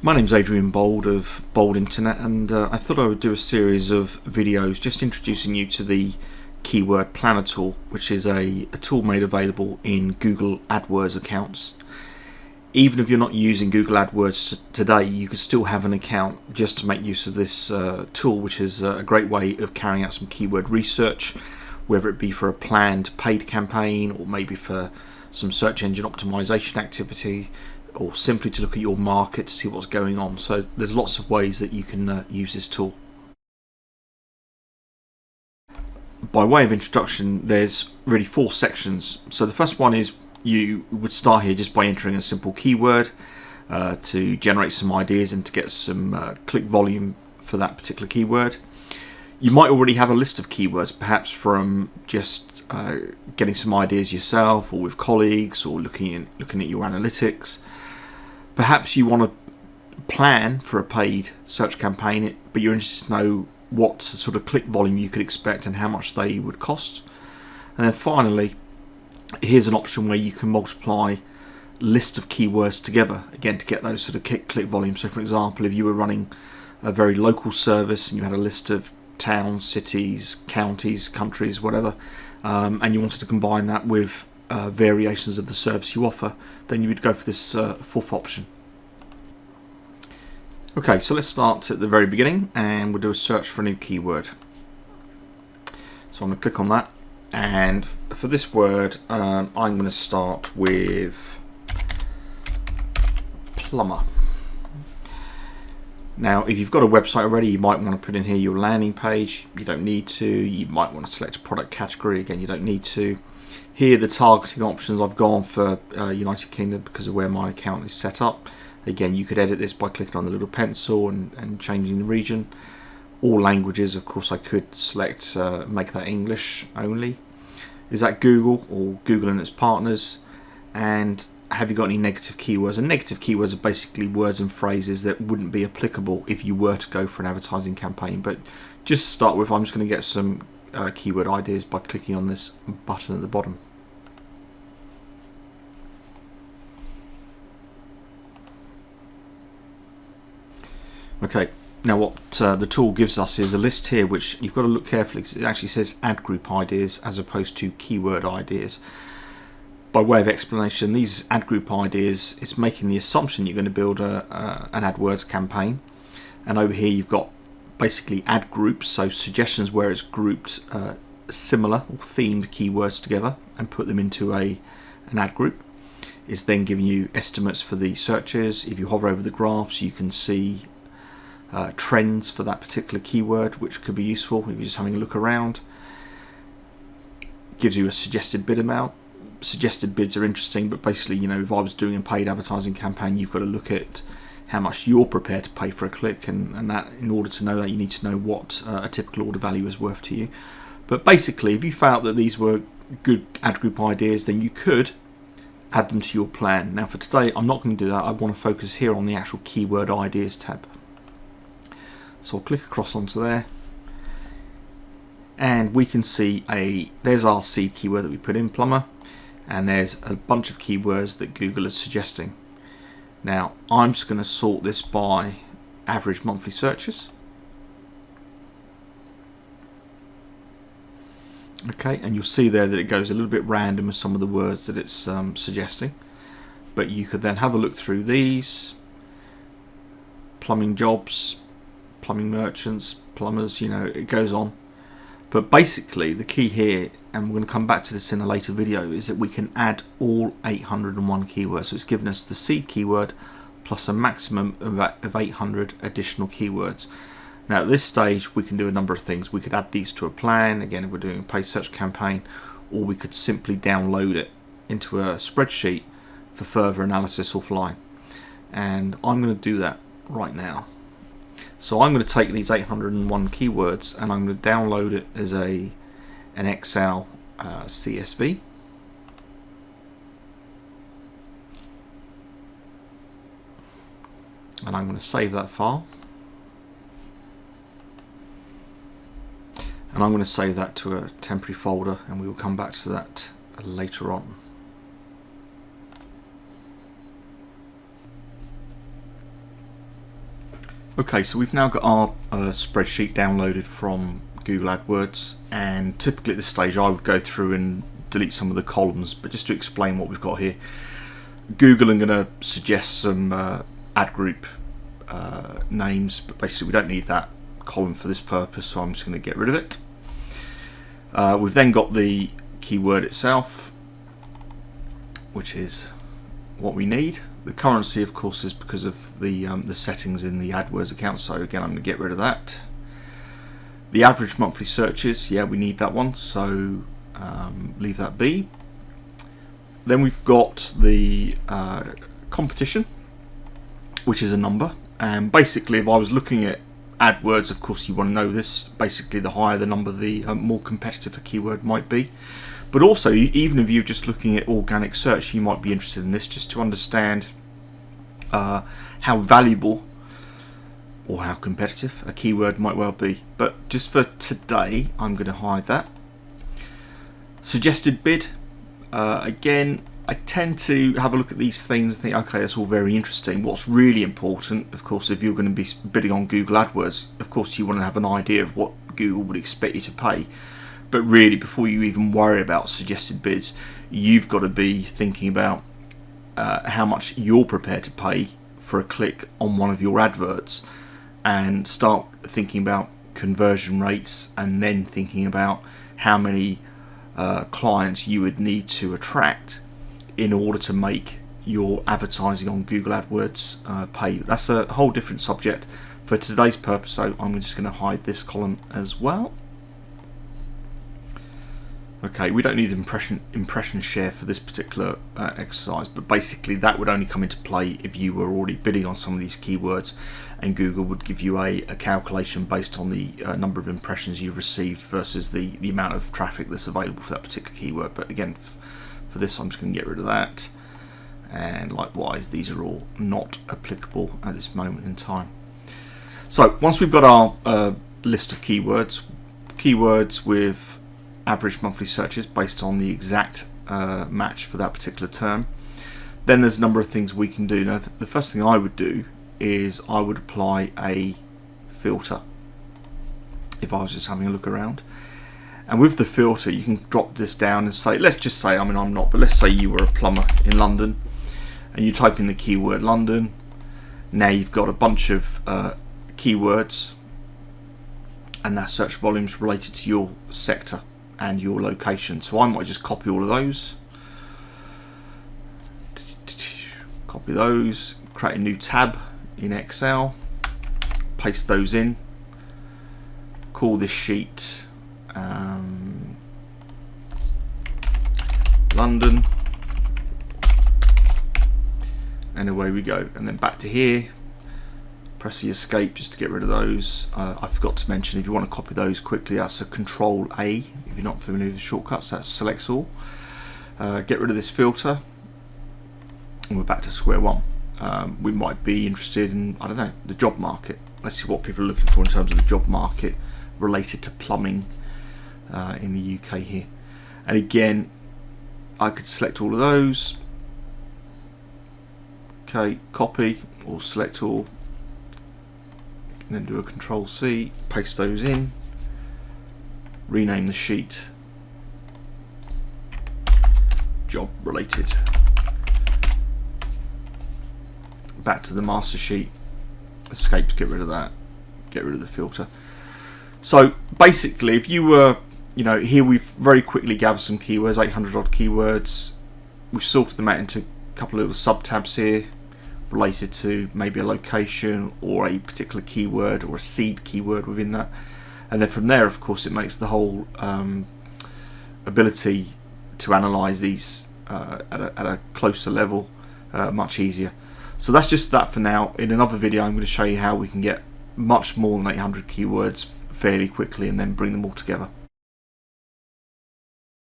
My name's Adrian Bold of Bold Internet, and I thought I would do a series of videos just introducing you to the Keyword Planner tool, which is a tool made available in Google AdWords accounts. Even if you're not using Google AdWords today, you could still have an account just to make use of this tool, which is a great way of carrying out some keyword research, whether it be for a planned paid campaign or maybe for some search engine optimization activity, or simply to look at your market to see what's going on. So there's lots of ways that you can use this tool. By way of introduction, there's really 4 sections. So the first one is you would start here just by entering a simple keyword to generate some ideas and to get some click volume for that particular keyword. You might already have a list of keywords, perhaps from just getting some ideas yourself or with colleagues, or looking at your analytics. Perhaps you want to plan for a paid search campaign, but you're interested to know what sort of click volume you could expect and how much they would cost. And then finally, here's an option where you can multiply list of keywords together, again to get those sort of click volume. So for example, if you were running a very local service and you had a list of towns, cities, counties, countries, whatever, and you wanted to combine that with variations of the service you offer, then you would go for this 4th option. Okay, so let's start at the very beginning and we'll do a search for a new keyword. So I'm going to click on that, and for this word I'm going to start with plumber. Now, if you've got a website already, you might want to put in here your landing page. You don't need to. You might want to select a product category. Again, you don't need to. Here, the targeting options, I've gone for United Kingdom because of where my account is set up. Again, you could edit this by clicking on the little pencil and changing the region. All languages, of course, I could select, make that English only. Is that Google or Google and its partners? And have you got any negative keywords? And negative keywords are basically words and phrases that wouldn't be applicable if you were to go for an advertising campaign. But just to start with, I'm just going to get some keyword ideas by clicking on this button at the bottom. Okay, now what the tool gives us is a list here, which you've got to look carefully because it actually says ad group ideas as opposed to keyword ideas. By way of explanation, these ad group ideas, it's making the assumption you're going to build an AdWords campaign, and over here you've got basically ad groups, so suggestions where it's grouped similar or themed keywords together and put them into an ad group. It's then giving you estimates for the searches. If you hover over the graphs, you can see trends for that particular keyword, which could be useful if you're just having a look around. Gives you a suggested bid amount. Suggested bids are interesting, but basically, if I was doing a paid advertising campaign, you've got to look at how much you're prepared to pay for a click, and that, in order to know that, you need to know what a typical order value is worth to you. But basically, if you felt that these were good ad group ideas, then you could add them to your plan. Now for today, I'm not going to do that. I want to focus here on the actual keyword ideas tab. So I'll click across onto there, and we can see there's our seed keyword that we put in, plumber, and there's a bunch of keywords that Google is suggesting. Now I'm just going to sort this by average monthly searches. Okay, and you'll see there that it goes a little bit random with some of the words that it's suggesting, but you could then have a look through these. Plumbing jobs, plumbing merchants, plumbers, it goes on. But basically the key here, and we're going to come back to this in a later video, is that we can add all 801 keywords. So it's given us the seed keyword plus a maximum of 800 additional keywords. Now at this stage we can do a number of things. We could add these to a plan, again if we're doing a paid search campaign, or we could simply download it into a spreadsheet for further analysis offline. And I'm going to do that right now. So I'm going to take these 801 keywords and I'm going to download it as an Excel CSV. And I'm going to save that file. And I'm going to save that to a temporary folder, and we will come back to that later on. Okay, so we've now got our spreadsheet downloaded from Google AdWords, and typically at this stage I would go through and delete some of the columns, but just to explain what we've got here, Google are going to suggest some ad group names, but basically we don't need that column for this purpose, so I'm just going to get rid of it. We've then got the keyword itself, which is what we need. The currency, of course, is because of the settings in the AdWords account, so again I'm going to get rid of that. The average monthly searches, yeah, we need that one, so leave that be. Then we've got the competition, which is a number, and basically if I was looking at AdWords, of course you want to know this, basically the higher the number, the more competitive a keyword might be. But also, even if you're just looking at organic search, you might be interested in this just to understand how valuable or how competitive a keyword might well be. But just for today, I'm going to hide that. Suggested bid. Again, I tend to have a look at these things and think, okay, that's all very interesting. What's really important, of course, if you're going to be bidding on Google AdWords, of course you want to have an idea of what Google would expect you to pay. But really, before you even worry about suggested bids, you've got to be thinking about how much you're prepared to pay for a click on one of your adverts, and start thinking about conversion rates, and then thinking about how many clients you would need to attract in order to make your advertising on Google AdWords pay. That's a whole different subject for today's purpose, so I'm just going to hide this column as well. Okay, we don't need impression share for this particular exercise, but basically that would only come into play if you were already bidding on some of these keywords, and Google would give you a calculation based on the number of impressions you've received versus the amount of traffic that's available for that particular keyword. But again, for this I'm just going to get rid of that, and likewise these are all not applicable at this moment in time. So once we've got our list of keywords with average monthly searches based on the exact match for that particular term, then there's a number of things we can do. Now, the first thing I would do is I would apply a filter if I was just having a look around. And with the filter, you can drop this down and say, let's just say, I mean I'm not, but let's say you were a plumber in London and you type in the keyword London. Now you've got a bunch of keywords and that search volumes related to your sector and your location. So I might just copy all of those, copy those, create a new tab in Excel, paste those in, call this sheet London, and away we go. And then back to here, press the escape just to get rid of those. I forgot to mention, if you want to copy those quickly, that's a Control A. If you're not familiar with the shortcuts, that selects all. Get rid of this filter, and we're back to square one. We might be interested in, I don't know, the job market. Let's see what people are looking for in terms of the job market related to plumbing in the UK here. And again, I could select all of those. Okay, copy or select all. Then do a Control C, paste those in, rename the sheet job related. Back to the master sheet, escape to get rid of that, get rid of the filter. So basically, if you were, here we've very quickly gathered some keywords, 800 odd keywords. We've sorted them out into a couple of little sub tabs here, related to maybe a location or a particular keyword or a seed keyword within that, and then from there, of course, it makes the whole ability to analyze these at a closer level much easier. So that's just that for now. In another video I'm going to show you how we can get much more than 800 keywords fairly quickly and then bring them all together.